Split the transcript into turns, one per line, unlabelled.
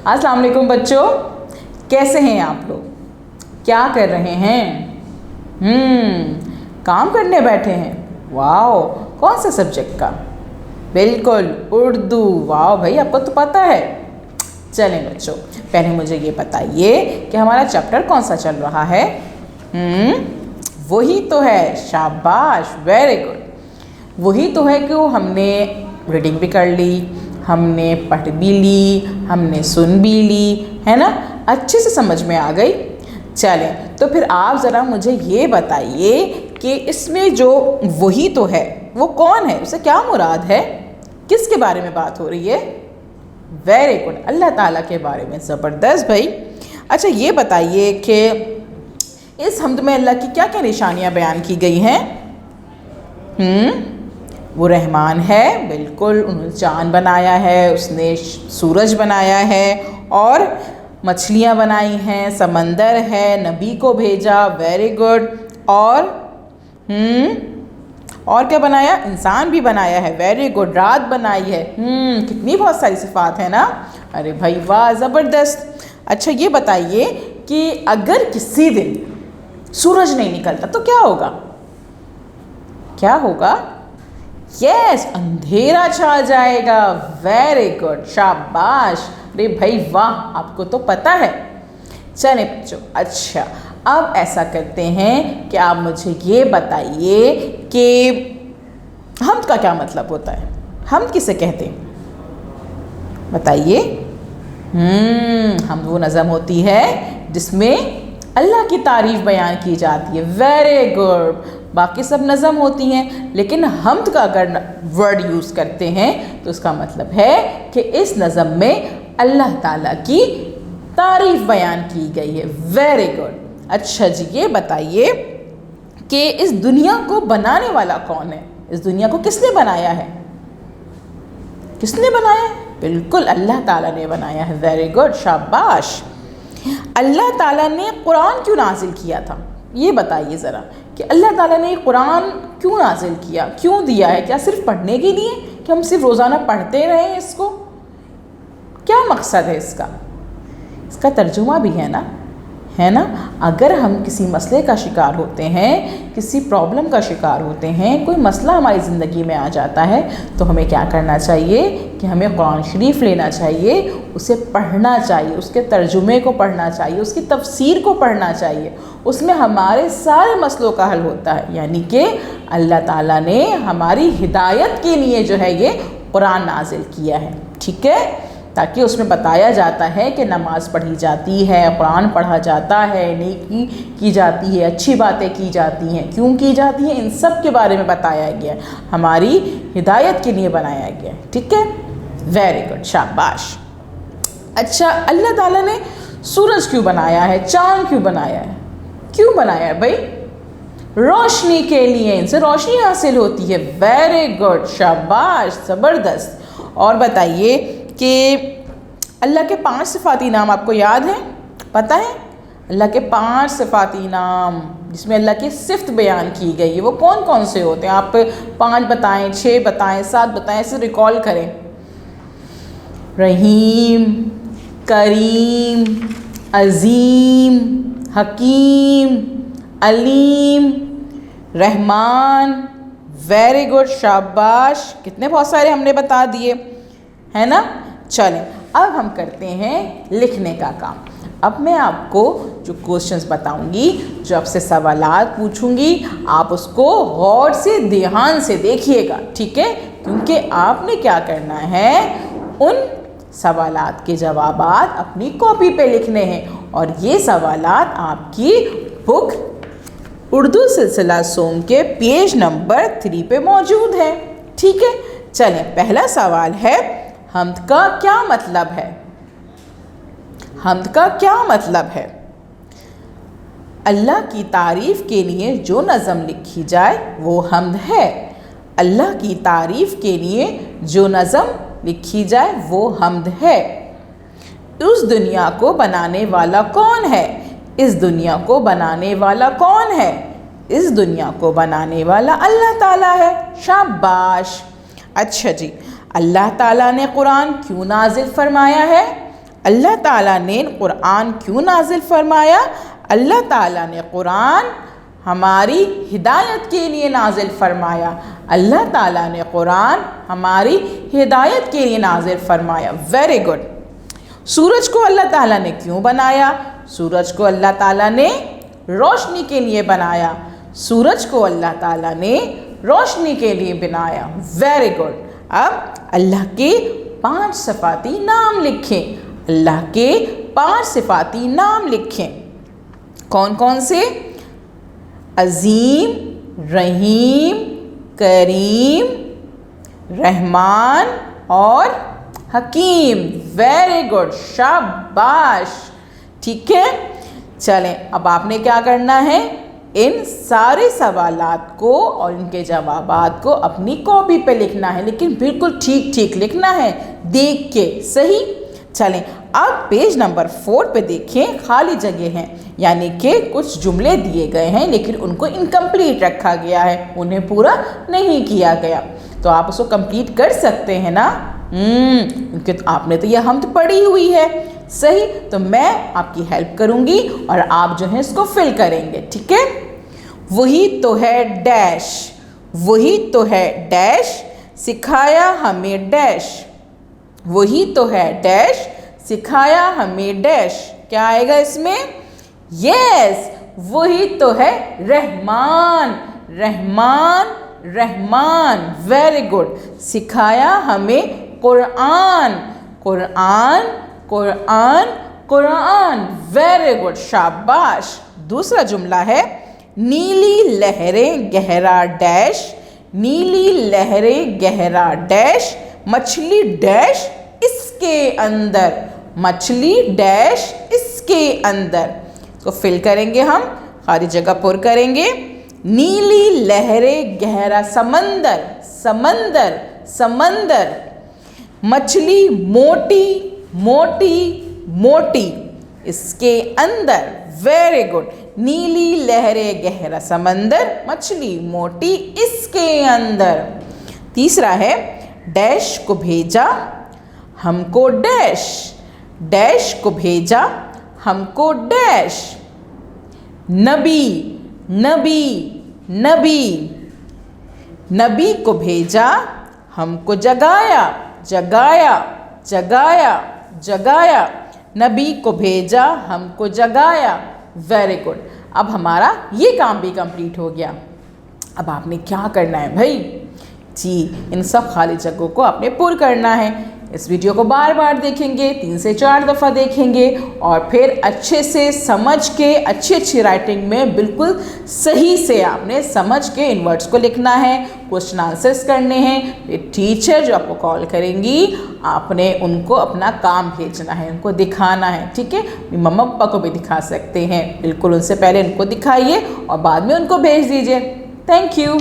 अस्सलाम वालेकुम बच्चों, कैसे हैं आप लोग? क्या कर रहे हैं? काम करने बैठे हैं। वाओ, कौन सा सब्जेक्ट का? बिल्कुल उर्दू। वाओ भाई, आपको तो पता है। चलें बच्चों, पहले मुझे ये बताइए कि हमारा चैप्टर कौन सा चल रहा है? वही तो है। शाबाश, वेरी गुड। वही तो है कि वो हमने रीडिंग भी कर ली, हमने पढ़ भी ली, हमने सुन भी ली, है ना? अच्छे से समझ में आ गई। चलें, तो फिर आप ज़रा मुझे ये बताइए कि इसमें जो वही तो है वो कौन है, उसे क्या मुराद है, किसके बारे में बात हो रही है? वेरी गुड, अल्लाह ताला के बारे में। ज़बरदस्त भाई। अच्छा, ये बताइए कि इस हम्द में अल्लाह की क्या क्या निशानियाँ बयान की गई हैं? वो रहमान है, बिल्कुल। उन्होंने चाँद बनाया है, उसने सूरज बनाया है और मछलियाँ बनाई हैं, समंदर है, नबी को भेजा, वेरी गुड। और क्या बनाया? इंसान भी बनाया है, वेरी गुड। रात बनाई है। कितनी बहुत सारी सिफात है ना। अरे भाई वाह, ज़बरदस्त। अच्छा, ये बताइए कि अगर किसी दिन सूरज नहीं निकलता तो क्या होगा? क्या होगा? यस, अंधेरा छा जाएगा। वेरी गुड, शाबाश। अरे भाई वाह, आपको तो पता है। चलें बच्चों, अच्छा अब ऐसा करते हैं कि आप मुझे ये बताइए कि हम्द का क्या मतलब होता है? हम्द किसे कहते हैं? बताइए। हम्द वो नज़म होती है जिसमें अल्लाह की तारीफ़ बयान की जाती है। Very good. बाकी सब नज़म होती हैं, लेकिन हम्द का अगर वर्ड यूज़ करते हैं तो उसका मतलब है कि इस नज़म में अल्लाह ताला की तारीफ़ बयान की गई है। Very good. अच्छा जी, ये बताइए कि इस दुनिया को बनाने वाला कौन है? इस दुनिया को किसने बनाया है? किसने बनाया है? बिल्कुल, अल्लाह ताला ने बनाया है। वेरी गुड, शाबाश। अल्लाह ताला ने कुरान क्यों नाजिल किया था? ये बताइए ज़रा कि अल्लाह ताला ने कुरान क्यों नाजिल किया, क्यों दिया है? क्या सिर्फ पढ़ने के लिए कि हम सिर्फ रोज़ाना पढ़ते रहें इसको? क्या मकसद है इसका? इसका तर्जुमा भी है ना? अगर हम किसी मसले का शिकार होते हैं, किसी प्रॉब्लम का शिकार होते हैं, कोई मसला हमारी ज़िंदगी में आ जाता है, तो हमें क्या करना चाहिए कि हमें कुरान शरीफ लेना चाहिए, उसे पढ़ना चाहिए, उसके तर्जुमे को पढ़ना चाहिए, उसकी तफसीर को पढ़ना चाहिए। उसमें हमारे सारे मसलों का हल होता है। यानी कि अल्लाह ताला ने हमारी हिदायत के लिए जो है ये कुरान नाजिल किया है, ठीक है? ताकि उसमें बताया जाता है कि नमाज पढ़ी जाती है, कुरान पढ़ा जाता है, नेकी की जाती है, अच्छी बातें की जाती हैं, क्यों की जाती हैं, इन सब के बारे में बताया गया है। हमारी हिदायत के लिए बनाया गया है, ठीक है? वेरी गुड, शाबाश। अच्छा, अल्लाह ताला ने सूरज क्यों बनाया है, चाँद क्यों बनाया है? क्यों बनाया है भाई? रोशनी के लिए, इनसे रोशनी हासिल होती है। वेरी गुड, शाबाश, ज़बरदस्त। और बताइए कि अल्लाह के 5 सिफाती नाम आपको याद हैं? पता है? अल्लाह के 5 सिफाती नाम जिसमें अल्लाह की सिफ़त बयान की गई है, वो कौन कौन से होते हैं? आप 5 बताएं, 6 बताएं, 7 बताएं, ऐसे रिकॉल करें। रहीम, करीम, अज़ीम, हकीम, अलीम, रहमान। वेरी गुड, शाबाश। कितने बहुत सारे हमने बता दिए, है ना? चलें, अब हम करते हैं लिखने का काम। अब मैं आपको जो क्वेश्चंस बताऊंगी, जो आपसे सवालात पूछूंगी, आप उसको गौर से, ध्यान से देखिएगा, ठीक है? क्योंकि आपने क्या करना है, उन सवालात के जवाबात अपनी कॉपी पे लिखने हैं। और ये सवालात आपकी बुक उर्दू सिलसिला सोम के पेज नंबर 3 पे मौजूद है, ठीक है? चलें, पहला सवाल है, हम्द का क्या मतलब है? हम्द का क्या मतलब है? अल्लाह की तारीफ़ के लिए जो नज़म लिखी जाए वो हम्द है। अल्लाह की तारीफ़ के लिए जो नज़म लिखी जाए वो हम्द है। उस दुनिया को बनाने वाला कौन है? इस दुनिया को बनाने वाला कौन है? इस दुनिया को बनाने वाला अल्लाह ताला है। शाबाश। अच्छा जी, अल्लाह ताला ने कुरान क्यों नाजिल फरमाया है? अल्लाह ताला ने कुरान क्यों नाजिल फरमाया? अल्लाह ताला ने कुरान हमारी हिदायत के लिए नाजिल फरमाया। अल्लाह ताला ने कुरान हमारी हिदायत के लिए नाजिल फरमाया। Very good. सूरज को अल्लाह ताला ने क्यों बनाया? सूरज को अल्लाह ताला ने रोशनी के लिए बनाया। सूरज को अल्लाह ताला ने रोशनी के लिए बनाया। Very good. अब अल्लाह के 5 सिफाती नाम लिखें। अल्लाह के 5 सिफाती नाम लिखें। कौन कौन से? अजीम, रहीम, करीम, रहमान और हकीम। वेरी गुड, शाबाश। ठीक है, चलें अब आपने क्या करना है, इन सारे सवालात को और इनके जवाबात को अपनी कॉपी पे लिखना है, लेकिन बिल्कुल ठीक ठीक लिखना है, देख के। सही। चलें अब पेज नंबर 4 पे देखें, खाली जगह हैं, यानी कि कुछ जुमले दिए गए हैं लेकिन उनको इनकम्प्लीट रखा गया है, उन्हें पूरा नहीं किया गया। तो आप उसको कंप्लीट कर सकते हैं ना? क्योंकि आपने तो यह हमद पढ़ी हुई है। सही, तो मैं आपकी हेल्प करूंगी और आप जो है इसको फिल करेंगे। ठीक है। वही तो है डैश, वही तो है डैश, सिखाया हमें डैश। वही तो है डैश, सिखाया हमें डैश। क्या आएगा इसमें? यस, वही तो है रहमान, रहमान, रहमान। Very good. सिखाया हमें कुरान, कुरान, कुरान, कुरान। वेरी गुड, शाबाश। दूसरा जुमला है, नीली लहरें गहरा डैश, नीली लहरें गहरा डैश, मछली डैश इसके अंदर, मछली डैश इसके अंदर। तो फिल करेंगे हम, खाली जगह पुर करेंगे। नीली लहरें गहरा समंदर, समंदर, समंदर। मछली मोटी, मोटी, मोटी इसके अंदर। Very good. नीली लहरें गहरा समंदर, मछली मोटी इसके अंदर। तीसरा है, डैश को भेजा हमको डैश, डैश को भेजा हमको डैश, नबी, नबी, नबी। नबी को भेजा हमको जगाया, जगाया, जगाया, जगाया। नबी को भेजा हमको जगाया। Very good. अब हमारा ये काम भी कंप्लीट हो गया। अब आपने क्या करना है भाई? जी, इन सब खाली जगहों को आपने पूरा करना है। इस वीडियो को बार बार देखेंगे, 3 से 4 दफ़ा देखेंगे और फिर अच्छे से समझ के अच्छी अच्छी राइटिंग में बिल्कुल सही से आपने समझ के इन वर्ड्स को लिखना है, क्वेश्चन आंसर्स करने हैं। फिर टीचर जो आपको कॉल करेंगी, आपने उनको अपना काम भेजना है, उनको दिखाना है। ठीक है, मम्मा पापा को भी दिखा सकते हैं, बिल्कुल उनसे पहले उनको दिखाइए और बाद में उनको भेज दीजिए। Thank you.